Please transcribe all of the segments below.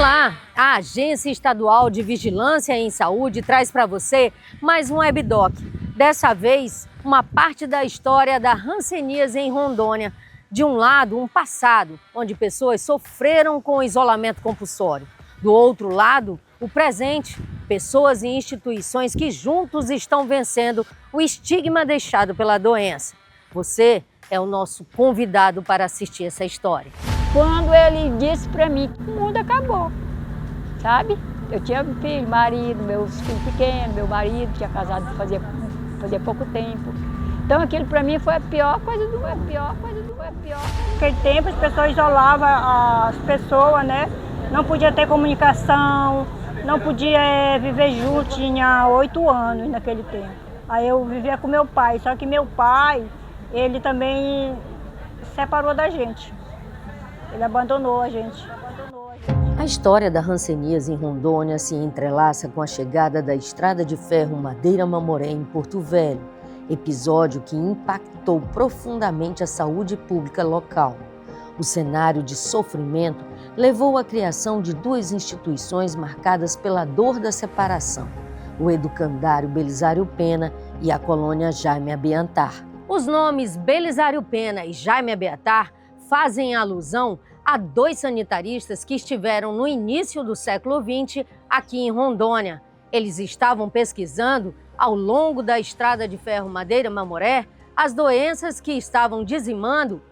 Olá! A Agência Estadual de Vigilância em Saúde traz para você mais um webdoc. Dessa vez, uma parte da história da hanseníase em Rondônia. De um lado, um passado, onde pessoas sofreram com o isolamento compulsório. Do outro lado, o presente, pessoas e instituições que juntos estão vencendo o estigma deixado pela doença. Você é o nosso convidado para assistir essa história. Quando ele disse para mim que o mundo acabou, sabe? Eu tinha filho, marido, meus filhos pequenos, meu marido tinha casado fazia pouco tempo. Então aquilo para mim foi a pior coisa do pior. Naquele tempo as pessoas isolavam as pessoas, né? Não podia ter comunicação, não podia viver junto, tinha 8 anos naquele tempo. Aí eu vivia com meu pai, só que meu pai, ele também separou da gente. Ele abandonou a gente. A história da hanseníase em Rondônia se entrelaça com a chegada da estrada de ferro Madeira-Mamoré em Porto Velho, episódio que impactou profundamente a saúde pública local. O cenário de sofrimento levou à criação de 2 instituições marcadas pela dor da separação, o Educandário Belisário Pena e a Colônia Jaime Abiantar. Os nomes Belisário Pena e Jaime Abiantar fazem alusão a 2 sanitaristas que estiveram no início do século XX aqui em Rondônia. Eles estavam pesquisando, ao longo da estrada de ferro Madeira-Mamoré, as doenças que estavam dizimando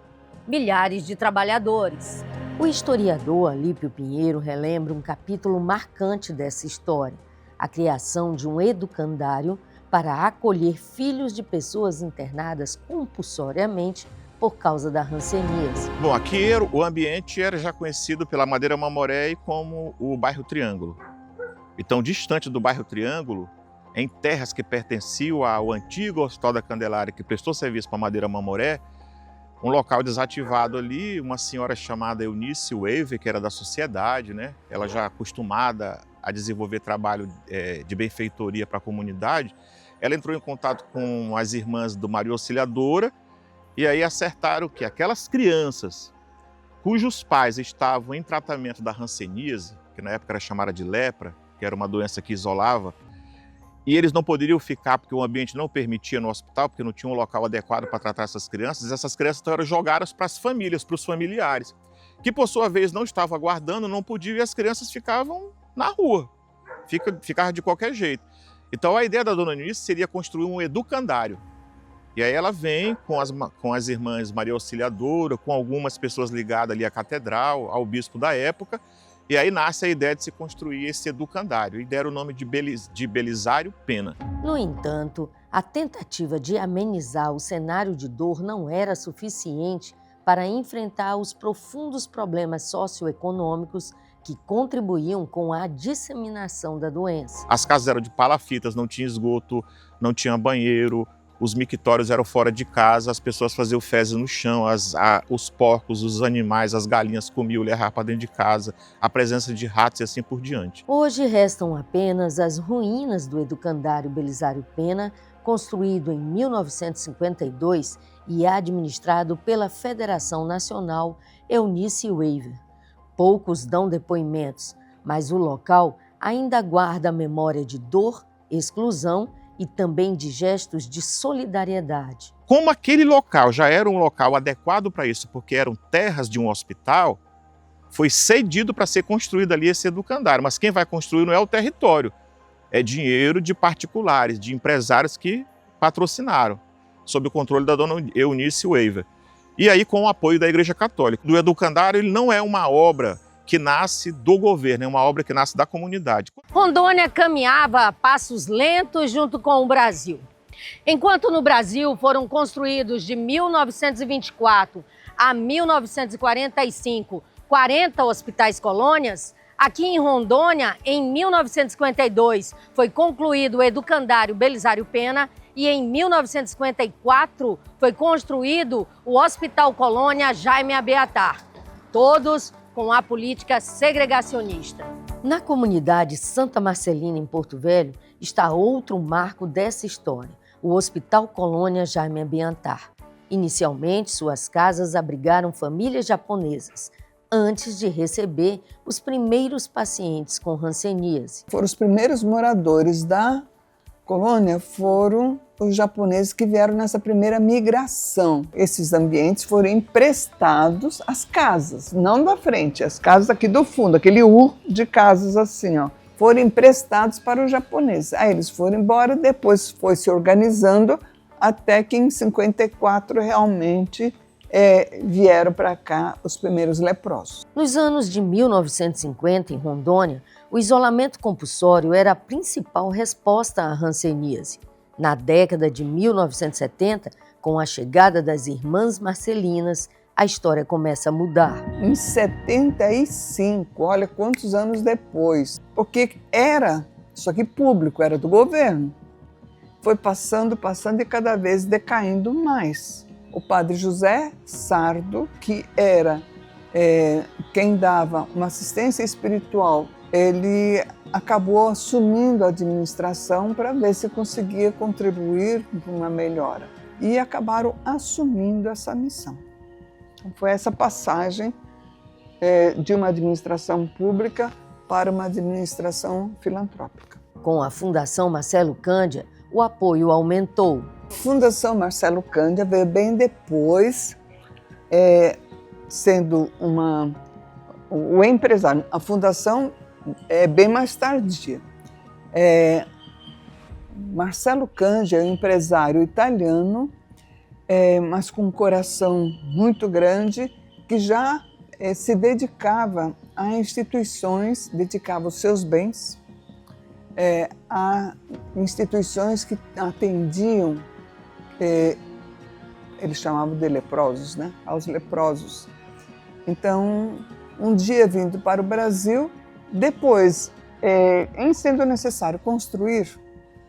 milhares de trabalhadores. O historiador Alípio Pinheiro relembra um capítulo marcante dessa história, a criação de um educandário para acolher filhos de pessoas internadas compulsoriamente por causa da hanseníase. Bom, aqui o ambiente era já conhecido pela Madeira-Mamoré e como o bairro Triângulo. Então, distante do bairro Triângulo, em terras que pertenciam ao antigo Hospital da Candelária, que prestou serviço para a Madeira-Mamoré, um local desativado ali, uma senhora chamada Eunice Weaver, que era da sociedade, né? Ela já acostumada a desenvolver trabalho de benfeitoria para a comunidade, ela entrou em contato com as irmãs do Maria Auxiliadora, e aí acertaram que aquelas crianças cujos pais estavam em tratamento da hanseníase, que na época era chamada de lepra, que era uma doença que isolava, e eles não poderiam ficar porque o ambiente não permitia no hospital, porque não tinha um local adequado para tratar essas crianças então eram jogadas para as famílias, para os familiares, que por sua vez não estavam aguardando, não podiam, e as crianças ficavam na rua, ficavam de qualquer jeito. Então a ideia da dona Eunice seria construir um educandário. E aí ela vem com as irmãs Maria Auxiliadora, com algumas pessoas ligadas ali à catedral, ao bispo da época, e aí nasce a ideia de se construir esse educandário, e deram o nome de Belisário Pena. No entanto, a tentativa de amenizar o cenário de dor não era suficiente para enfrentar os profundos problemas socioeconômicos que contribuíam com a disseminação da doença. As casas eram de palafitas, não tinha esgoto, não tinha banheiro, os mictórios eram fora de casa, as pessoas faziam fezes no chão, os porcos, os animais, as galinhas comiam, levavam para dentro de casa, a presença de ratos e assim por diante. Hoje restam apenas as ruínas do Educandário Belisário Pena, construído em 1952 e administrado pela Federação Nacional Eunice Weaver. Poucos dão depoimentos, mas o local ainda guarda a memória de dor, exclusão e também de gestos de solidariedade. Como aquele local já era um local adequado para isso, porque eram terras de um hospital, foi cedido para ser construído ali esse educandário. Mas quem vai construir não é o território, é dinheiro de particulares, de empresários que patrocinaram, sob o controle da dona Eunice Weaver. E aí com o apoio da Igreja Católica. O educandário ele não é uma obra que nasce do governo, é uma obra que nasce da comunidade. Rondônia caminhava a passos lentos junto com o Brasil. Enquanto no Brasil foram construídos de 1924 a 1945 40 hospitais colônias, aqui em Rondônia, em 1952, foi concluído o Educandário Belisário Pena e em 1954 foi construído o Hospital Colônia Jaime Abiantar. Todos com a política segregacionista. Na comunidade Santa Marcelina, em Porto Velho, está outro marco dessa história, o Hospital Colônia Jaime Abiantar. Inicialmente, suas casas abrigaram famílias japonesas. antes de receber os primeiros pacientes com hanseníase. Os primeiros moradores da colônia foram os japoneses que vieram nessa primeira migração. Esses ambientes foram emprestados às casas, não da frente, as casas aqui do fundo, aquele U de casas assim, ó, foram emprestados para os japoneses. Aí eles foram embora, depois foi se organizando, até que em 54 realmente vieram para cá os primeiros leprosos. Nos anos de 1950, em Rondônia, o isolamento compulsório era a principal resposta à hanseníase. Na década de 1970, com a chegada das Irmãs Marcelinas, a história começa a mudar. Em 75, olha quantos anos depois, porque era isso aqui público, era do governo. Foi passando e cada vez decaindo mais. O padre José Sardo, que era quem dava uma assistência espiritual, ele acabou assumindo a administração para ver se conseguia contribuir para uma melhora. E acabaram assumindo essa missão. Então, foi essa passagem de uma administração pública para uma administração filantrópica. Com a Fundação Marcelo Cândia, o apoio aumentou. A Fundação Marcelo Cândia veio bem depois, sendo o empresário. A fundação é bem mais tardia. Marcelo Cândia é um empresário italiano, mas com um coração muito grande, que já se dedicava a instituições, dedicava os seus bens a instituições que atendiam, eles chamavam de leprosos, né? Aos leprosos. Então, um dia vindo para o Brasil, depois, em sendo necessário construir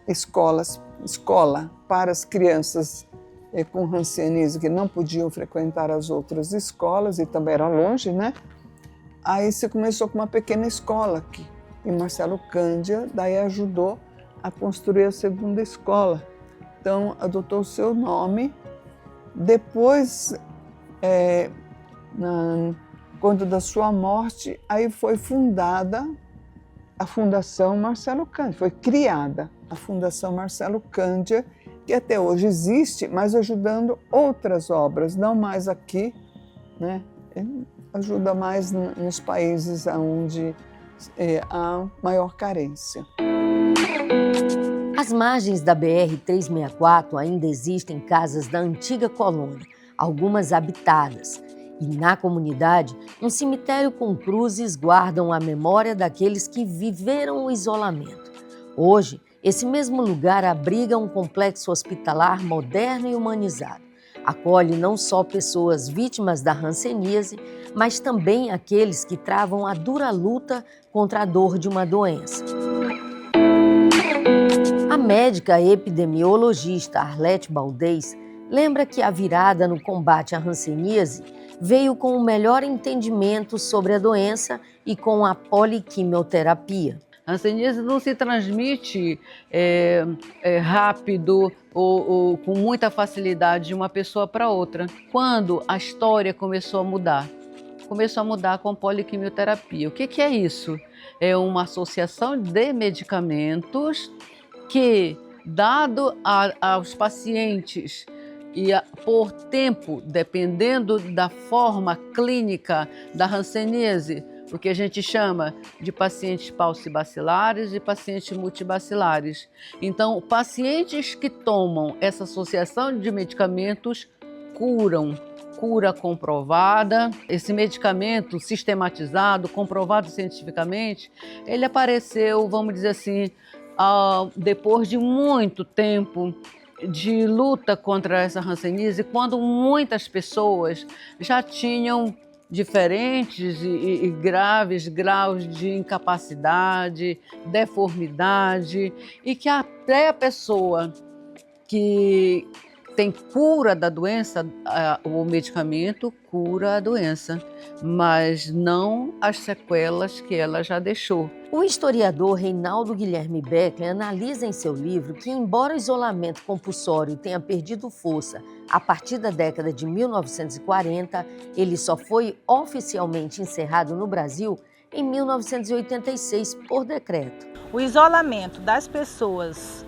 escola para as crianças com hanseníase que não podiam frequentar as outras escolas e também era longe, né? Aí se começou com uma pequena escola aqui. E Marcelo Cândia daí ajudou a construir a segunda escola. Então, adotou o seu nome. Depois, quando da sua morte, aí foi fundada a Fundação Marcelo Cândia. Foi criada a Fundação Marcelo Cândia, que até hoje existe, mas ajudando outras obras, não mais aqui, né? Ajuda mais nos países onde há maior carência. Às margens da BR-364 ainda existem casas da antiga colônia, algumas habitadas. E na comunidade, um cemitério com cruzes guardam a memória daqueles que viveram o isolamento. Hoje, esse mesmo lugar abriga um complexo hospitalar moderno e humanizado. Acolhe não só pessoas vítimas da hanseníase, mas também aqueles que travam a dura luta contra a dor de uma doença. A médica epidemiologista Arlete Baldez lembra que a virada no combate à hanseníase veio com o melhor entendimento sobre a doença e com a poliquimioterapia. A hanseníase não se transmite rápido ou com muita facilidade de uma pessoa para outra. Quando a história começou a mudar com poliquimioterapia. O que é isso? É uma associação de medicamentos que, dado aos pacientes e por tempo, dependendo da forma clínica da hanseníase, o que a gente chama de pacientes paucibacilares e pacientes multibacilares. Então, pacientes que tomam essa associação de medicamentos cura comprovada. Esse medicamento sistematizado, comprovado cientificamente, ele apareceu, vamos dizer assim, depois de muito tempo de luta contra essa hanseníase, quando muitas pessoas já tinham diferentes e graves graus de incapacidade, deformidade, e que até a pessoa que tem cura da doença, o medicamento cura a doença, mas não as sequelas que ela já deixou. O historiador Reinaldo Guilherme Beckler analisa em seu livro que, embora o isolamento compulsório tenha perdido força a partir da década de 1940, ele só foi oficialmente encerrado no Brasil em 1986 por decreto. O isolamento das pessoas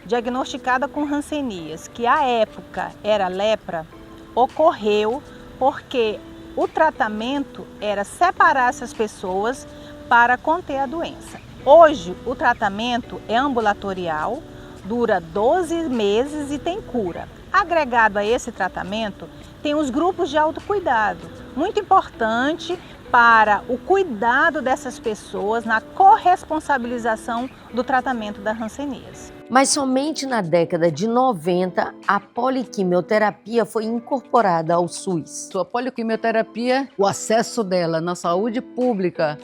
diagnosticada com Hanseníase, que à época era lepra, ocorreu porque o tratamento era separar essas pessoas para conter a doença. Hoje o tratamento é ambulatorial, dura 12 meses e tem cura. Agregado a esse tratamento, tem os grupos de autocuidado, muito importante para o cuidado dessas pessoas na corresponsabilização do tratamento da hanseníase. Mas somente na década de 90, a poliquimioterapia foi incorporada ao SUS. A poliquimioterapia, o acesso dela na saúde pública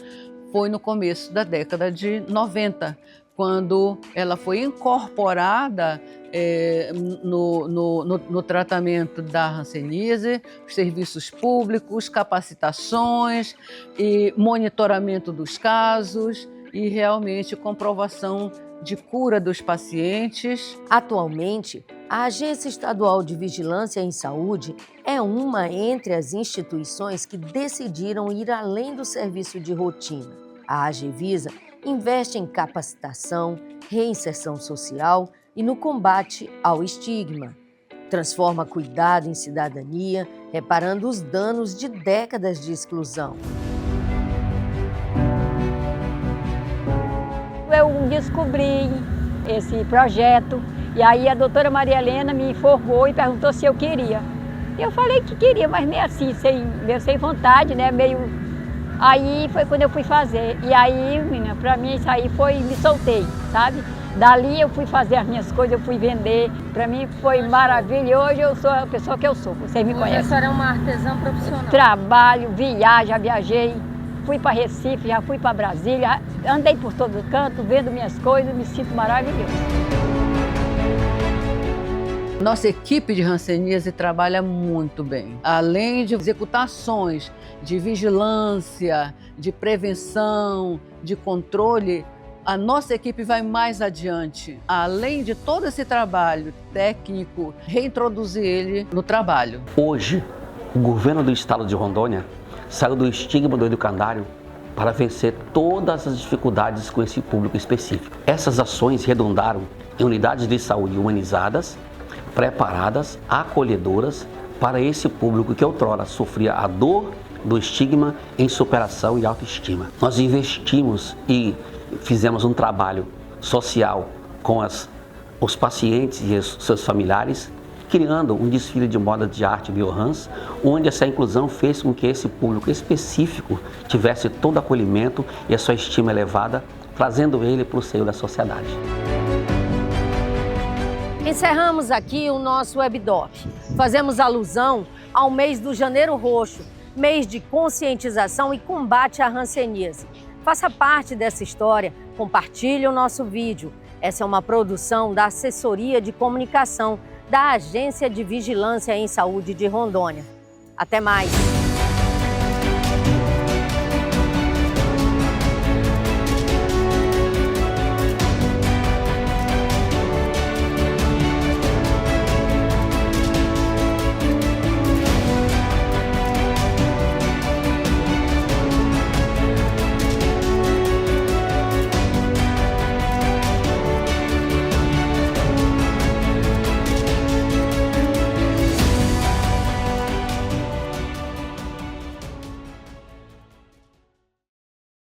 foi no começo da década de 90, quando ela foi incorporada no tratamento da hanseníase, os serviços públicos, capacitações e monitoramento dos casos e realmente comprovação de cura dos pacientes. Atualmente, a Agência Estadual de Vigilância em Saúde é uma entre as instituições que decidiram ir além do serviço de rotina. A AGVISA investe em capacitação, reinserção social e no combate ao estigma. Transforma cuidado em cidadania, reparando os danos de décadas de exclusão. Eu descobri esse projeto e aí a doutora Maria Helena me informou e perguntou se eu queria. Eu falei que queria, mas meio assim, sem vontade, né? Aí foi quando eu fui fazer. E aí, menina, pra mim isso aí me soltei, sabe? Dali eu fui fazer as minhas coisas, eu fui vender. Pra mim foi maravilha e hoje eu sou a pessoa que eu sou. Vocês me conhecem. A senhora é uma artesã profissional. Trabalho, já viajei. Fui para Recife, já fui para Brasília, andei por todo canto, vendo minhas coisas, me sinto maravilhoso. Nossa equipe de hanseníase trabalha muito bem. Além de executar ações de vigilância, de prevenção, de controle, a nossa equipe vai mais adiante. Além de todo esse trabalho técnico, reintroduzir ele no trabalho. Hoje, o governo do estado de Rondônia saiu do estigma do educandário para vencer todas as dificuldades com esse público específico. Essas ações redundaram em unidades de saúde humanizadas, preparadas, acolhedoras para esse público que outrora sofria a dor do estigma em superação e autoestima. Nós investimos e fizemos um trabalho social com os pacientes e os seus familiares, criando um desfile de moda de arte biohans, onde essa inclusão fez com que esse público específico tivesse todo acolhimento e a sua estima elevada, trazendo ele para o seio da sociedade. Encerramos aqui o nosso Webdoc. Fazemos alusão ao mês do Janeiro Roxo, mês de conscientização e combate à hanseníase. Faça parte dessa história, compartilhe o nosso vídeo. Essa é uma produção da Assessoria de Comunicação da Agência de Vigilância em Saúde de Rondônia. Até mais!